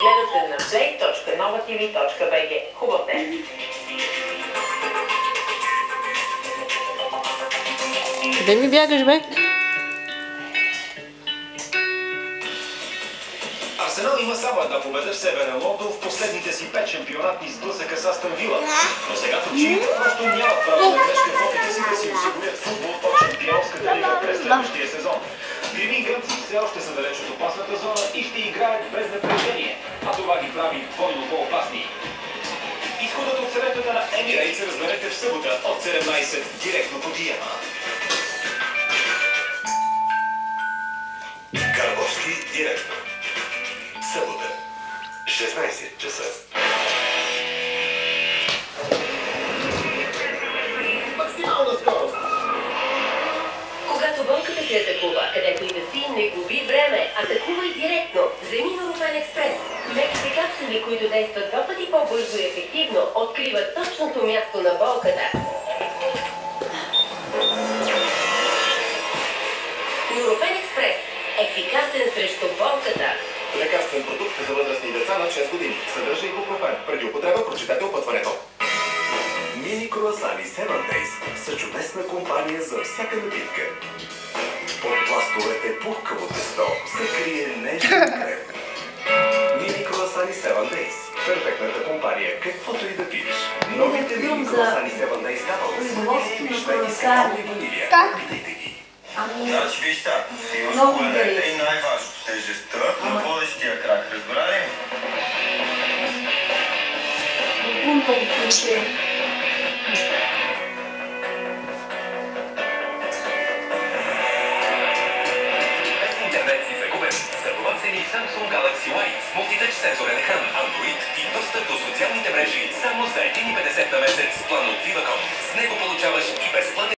Гледате на play.novatv.bg. Хубав ден! Къде ми бягаш, бе? Арсенал има само една победа в Северен Лондон в последните си 5 шампионатни сблъсъка с Астън Вила. Но сега турчините просто нямат право на грешка в опита си да си осигурят футбол от шампионската лига през следващия сезон. Бирмингъмци все още са далеч от опасната зона и ще играят без напрежение, а това ги прави двойно по-опасни. Изходът от съветата на Емирейтс разберете в събота от 17 директно по Диема. Карбовски директно. Събота, 16 часа. Максимална скорост! Когато болката те атакува, където и да си, не губи време. Атакувай директно. Вземи Нурофен Експрес. Меките капсули, които действат 2 пъти по-бързо и ефективно, откриват точното място на болката. Нурофен Експрес. Ефикасен срещу болката. Лекарствен продукт за възрастни деца над 6 години. Съдържа ибупрофен. Преди употреба прочетете опътването. Мини круасани 7 Days са чудесна компания за всяка напитка. Под пластовете пухкаво тесто се крие нежен крем. Мини круасани 7 Days. Перфектната компания, каквото и да пиеш. Новите мини круасани 7 Days дават с мишна и скални ванилия. Питайте ги. Значи виж сега, имаш коленете и най-важното тежестта на водещия крак, разбра ли? Без интернет си загубен. Стартуват цени Samsung Galaxy Light с мултитъч сенсорен екран, Android и достъп до социалните мрежи само за 1,50.